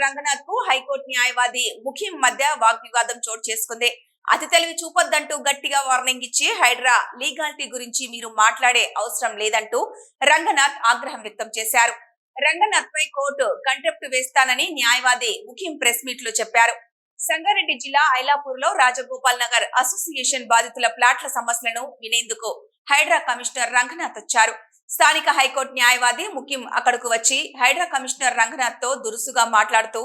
Commissioner Ranganath కు high court న్యాయవాది ముఖీం మధ్య వాగ్వివాదం చోటు చేసుకుంది. అతి తెలివి చూపొద్దంటూ గట్టిగా వార్నింగ్ ఇచ్చి హైడ్రా లీగాలిటీ గురించి మీరు మాట్లాడే అవసరం లేదంటూ రంగనాథ్ ఆగ్రహం వ్యక్తం చేశారు. రంగనాథ్ పై కోర్టు కంటెంప్ట్ వేస్తానని న్యాయవాది ముఖీం ప్రెస్ మీట్ లో చెప్పారు. సంగారెడ్డి జిల్లా ఐలాపూర్ లో రాజగోపాల్ నగర్ అసోసియేషన్ బాధితుల ప్లాట్ల సమస్యలను వినేందుకు హైడ్రా కమిషనర్ రంగనాథ్ వచ్చారు. స్థానిక హైకోర్టు న్యాయవాది ముఖీం అక్కడకు వచ్చి హైడ్రా కమిషనర్ రంగనాథ్ తో దురుసుగా మాట్లాడుతూ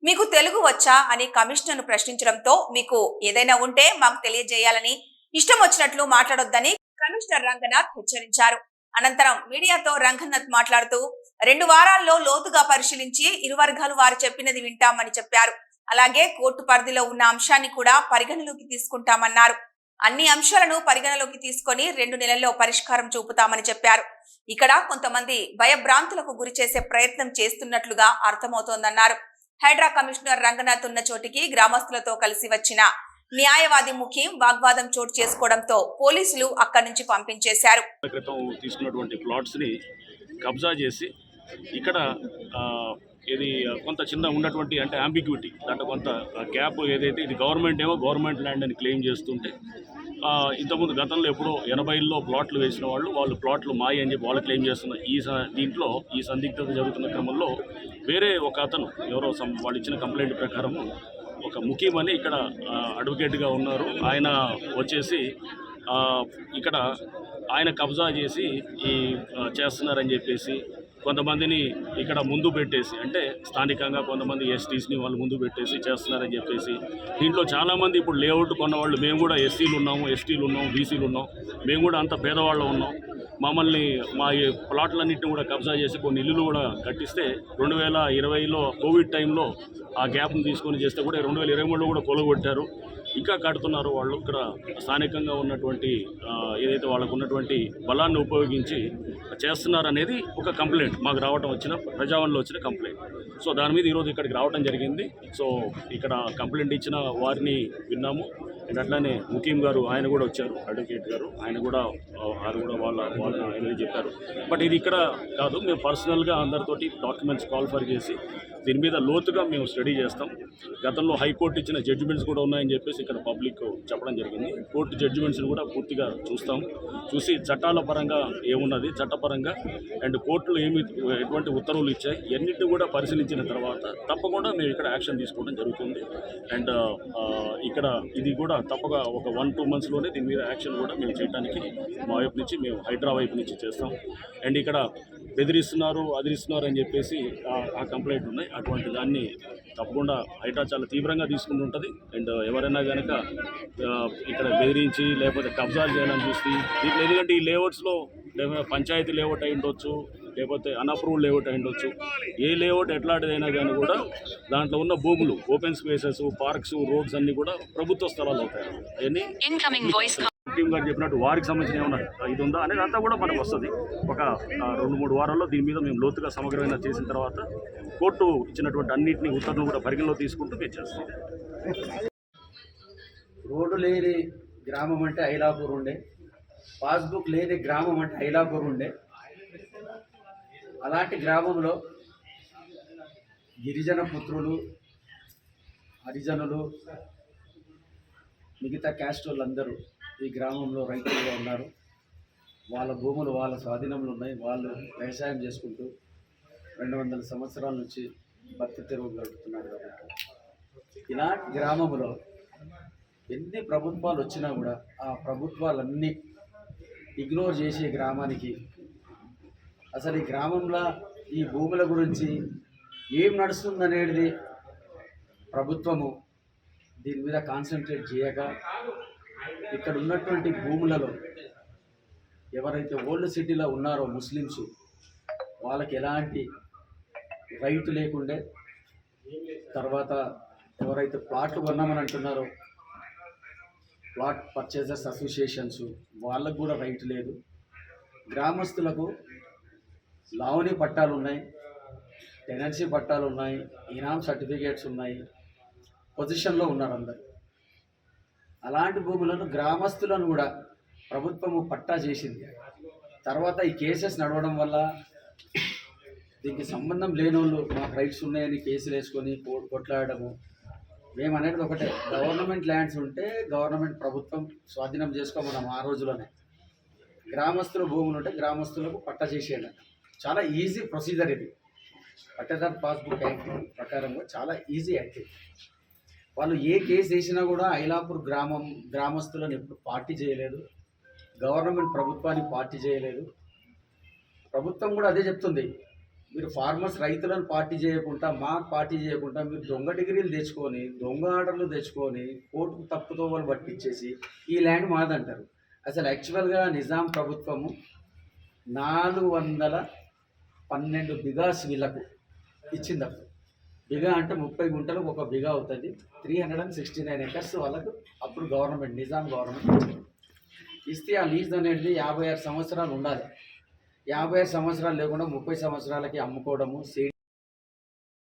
మీకు తెలుగు వచ్చా అని కమిషనర్ ను ప్రశ్నించడంతో మీకు ఏదైనా ఉంటే మాకు తెలియజేయాలని, ఇష్టం వచ్చినట్లు మాట్లాడొద్దని కమిషనర్ రంగనాథ్ హెచ్చరించారు. అనంతరం మీడియాతో రంగనాథ్ మాట్లాడుతూ 2 వారాల్లో లోతుగా పరిశీలించి ఇరు వర్గాలు వారు చెప్పినది వింటామని చెప్పారు. అలాగే కోర్టు పరిధిలో ఉన్న అంశాన్ని కూడా పరిగణలోకి తీసుకుంటామన్నారు. అన్ని అంశాలను పరిగణలోకి తీసుకొని 2 నెలల్లో పరిష్కారం చూపుతామని చెప్పారు. ఇక్కడ కొంతమంది భయభ్రాంతులకు గురి చేసే ప్రయత్నం చేస్తున్నట్లుగా అర్థమవుతోందన్నారు. హైడ్రా కమిషనర్ రంగనాథ్ ఉన్న చోటికి గ్రామస్తులతో కలిసి వచ్చిన న్యాయవాది ముఖీం వాగ్వాదం చోటు చేసుకోవడంతో పోలీసులు అక్కడి నుంచి పంపించేశారు. తీసుకున్నటువంటి ప్లాట్స్ ని కబ్జా చేసి ఇక్కడ ఇది కొంత చిన్న ఉన్నటువంటి అంటే అంబిగ్యూటీ దాంట్లో కొంత గ్యాప్ ఏదైతే ఇది గవర్నమెంట్ ఏమో గవర్నమెంట్ ల్యాండ్ అని క్లెయిమ్ చేస్తుంటే ఇంతకుముందు గతంలో ఎప్పుడో 80ల్లో ప్లాట్లు వేసిన వాళ్ళు ప్లాట్లు మాయి అని చెప్పి వాళ్ళు క్లెయిమ్ చేస్తున్న దీంట్లో ఈ సందిగ్ధత జరుగుతున్న క్రమంలో వేరే ఒక అతను ఎవరో వాళ్ళు ఇచ్చిన కంప్లైంట్ ప్రకారము ఒక ముఖీం అని ఇక్కడ అడ్వకేట్గా ఉన్నారు. ఆయన వచ్చేసి ఇక్కడ ఆయన కబ్జా చేసి చేస్తున్నారని చెప్పేసి కొంతమందిని ఇక్కడ ముందు పెట్టేసి అంటే స్థానికంగా కొంతమంది ఎస్టీస్ని వాళ్ళు ముందు పెట్టేసి చేస్తున్నారని చెప్పేసి దీంట్లో చాలామంది ఇప్పుడు లేఅవుట్ కొన్నవాళ్ళు మేము కూడా ఎస్సీలు ఉన్నాము, ఎస్టీలు ఉన్నాం, బీసీలు ఉన్నాం, మేము కూడా అంత పేదవాళ్ళు ఉన్నాం. మమ్మల్ని మా ఈ ప్లాట్లన్నింటినీ కూడా కబ్జా చేసి కొన్ని ఇల్లులు కూడా కట్టిస్తే 2020లో కోవిడ్ టైంలో ఆ గ్యాప్ను తీసుకొని చేస్తే కూడా 2023లో కూడా కొలగొట్టారు. ఇంకా కడుతున్నారు వాళ్ళు. ఇక్కడ స్థానికంగా ఉన్నటువంటి ఏదైతే వాళ్ళకు ఉన్నటువంటి బలాన్ని ఉపయోగించి చేస్తున్నారనేది ఒక కంప్లైంట్ మాకు రావడం వచ్చిన ప్రజావాణిలో వచ్చిన కంప్లైంట్. సో దాని మీద ఈరోజు ఇక్కడికి రావడం జరిగింది. సో ఇక్కడ కంప్లైంట్ ఇచ్చిన వారిని విన్నాము. అండ్ అట్లానే ముఖీం గారు ఆయన కూడా వచ్చారు, అడ్వకేట్ గారు ఆయన కూడా వాళ్ళు చెప్పారు. బట్ ఇది ఇక్కడ కాదు, మేము పర్సనల్గా అందరితోటి డాక్యుమెంట్స్ కాల్ఫర్ చేసి దీని మీద లోతుగా మేము స్టడీ చేస్తాం. గతంలో హైకోర్టు ఇచ్చిన జడ్జిమెంట్స్ కూడా ఉన్నాయని చెప్పేసి ఇక్కడ పబ్లిక్ చెప్పడం జరిగింది. కోర్టు జడ్జిమెంట్స్ని కూడా పూర్తిగా చూసి చట్టాల పరంగా ఏమున్నది, చట్టపరంగా అండ్ కోర్టులు ఎటువంటి ఉత్తర్వులు ఇచ్చాయి ఇవన్నిటిని కూడా పరిశీలించిన తర్వాత తప్పకుండా మేము ఇక్కడ యాక్షన్ తీసుకోవడం జరుగుతుంది. అండ్ ఇక్కడ ఇది కూడా తప్పగా ఒక 1-2 మంత్స్లోనే దీని మీద యాక్షన్ కూడా మేము చేయడానికి మా వైపు నుంచి మేము హైడ్రా వైపు నుంచి చేస్తాం. అండ్ ఇక్కడ బెదిరిస్తున్నారు, అదిరిస్తున్నారు అని చెప్పేసి ఆ కంప్లైంట్ ఉన్నాయి. అటువంటి దాన్ని తప్పకుండా హైడ్రా చాలా తీవ్రంగా తీసుకుంటుంటుంది. అండ్ ఎవరైనా కనుక ఇక్కడ బెదిరించి లేకపోతే కబ్జాలు చేయాలని చూస్తే దీంట్లో ఎందుకంటే ఈ లేఅవుట్స్లో పంచాయతీ లేఅవుట్ అయి ఉండొచ్చు, లేకపోతే అన్అప్రూవ్డ్ లేఅవుట్ అయి ఉండొచ్చు. ఏ లేఅవుట్ ఎట్లాంటిదైనా కానీ కూడా దాంట్లో ఉన్న భూములు, ఓపెన్ స్పేసెస్, పార్క్స్, రోడ్స్ అన్నీ కూడా ప్రభుత్వ స్థలాలు అవుతాయి. అవన్నీ టీం గారు చెప్పినట్టు వారికి సంబంధించిన ఏమన్నా ఇది ఉందా అనేది అంతా కూడా మనకు వస్తుంది. ఒక 2-3 వారాల్లో దీని మీద మేము లోతుగా సమగ్రమైన చేసిన తర్వాత కోర్టు ఇచ్చినటువంటి అన్నింటినీ ఉత్తర్వులు కూడా పరిగణలో తీసుకుంటూ మేము చేస్తాం. రోడ్డు లేని గ్రామం అంటే ఐలాపూర్ ఉండే, పాస్బుక్ లేని గ్రామం అంటే ఐలాపూర్ ఉండే. అలాంటి గ్రామంలో గిరిజన పుత్రులు, హరిజనులు, మిగతా క్యాస్ట్ వాళ్ళందరూ ఈ గ్రామంలో రైతులుగా ఉన్నారు. వాళ్ళ భూములు వాళ్ళ స్వాధీనంలో ఉన్నాయి. వాళ్ళు వ్యవసాయం చేసుకుంటూ 200 సంవత్సరాల నుంచి భక్తి తెరువు గడుపుతున్నారు. కాబట్టి ఇలాంటి గ్రామంలో ఎన్ని ప్రభుత్వాలు వచ్చినా కూడా ఆ ప్రభుత్వాలన్నీ ఇగ్నోర్ చేసే గ్రామానికి అసలు ఈ గ్రామంలో ఈ భూముల గురించి ఏం నడుస్తుందనేది ప్రభుత్వము దీని మీద కాన్సన్ట్రేట్ చేయక ఇక్కడ ఉన్నటువంటి భూములలో ఎవరైతే ఓల్డ్ సిటీలో ఉన్నారో ముస్లిమ్స్ వాళ్ళకి ఎలాంటి రైతు లేకుండే, తర్వాత ఎవరైతే ప్లాట్లు కొన్నామని అంటున్నారో ప్లాట్ పర్చేజర్స్ అసోసియేషన్స్ వాళ్ళకు కూడా రైతు లేదు. గ్రామస్తులకు లావణి పట్టాలు ఉన్నాయి, టెనెన్సీ పట్టాలు ఉన్నాయి, ఇనామ్ సర్టిఫికేట్స్ ఉన్నాయి, పొజిషన్లో ఉన్నారు అందరు. అలాంటి భూములను గ్రామస్తులను కూడా ప్రభుత్వము పట్టా చేసింది. తర్వాత ఈ కేసెస్ నడవడం వల్ల దీనికి సంబంధం లేని వాళ్ళు మాకు రైట్స్ ఉన్నాయని కేసులు వేసుకొని కొట్లాడము. మేము అనేది ఒకటే, గవర్నమెంట్ ల్యాండ్స్ ఉంటే గవర్నమెంట్ ప్రభుత్వం స్వాధీనం చేసుకోమన్నాం ఆ రోజులోనే. గ్రామస్తుల భూములు ఉంటే గ్రామస్తులకు పట్టా చేసేయండి. చాలా ఈజీ ప్రొసీజర్ ఇది. పట్టదార్ పాస్బుక్ యాక్ట్ ప్రకారంగా చాలా ఈజీ యాక్ట్. వాళ్ళు ఏ కేసు వేసినా కూడా ఐలాపూర్ గ్రామస్తులను ఎప్పుడు పార్టీ చేయలేదు, గవర్నమెంట్ ప్రభుత్వాన్ని పార్టీ చేయలేదు. ప్రభుత్వం కూడా అదే చెప్తుంది, మీరు ఫార్మర్స్ రైతులను పార్టీ చేయకుండా మాకు పార్టీ చేయకుండా మీరు దొంగ డిగ్రీలు తెచ్చుకొని దొంగ ఆర్డర్లు తెచ్చుకొని కోర్టుకు తప్పుతో వాళ్ళు పట్టించేసి ఈ ల్యాండ్ మాదంటారు. అసలు యాక్చువల్గా నిజాం ప్రభుత్వము 412 బిగాస్ వీళ్ళకు ఇచ్చింది. అప్పుడు బిగా అంటే 30 గుంటలకు ఒక బిగా అవుతుంది. 369 ఎకర్స్ వాళ్ళకు అప్పుడు గవర్నమెంట్, నిజాం గవర్నమెంట్ ఇచ్చింది. ఇస్తే ఆ లీజ్ అనేది 56 సంవత్సరాలు ఉండాలి. 56 సంవత్సరాలు లేకుండా 30 సంవత్సరాలకి అమ్ముకోవడము,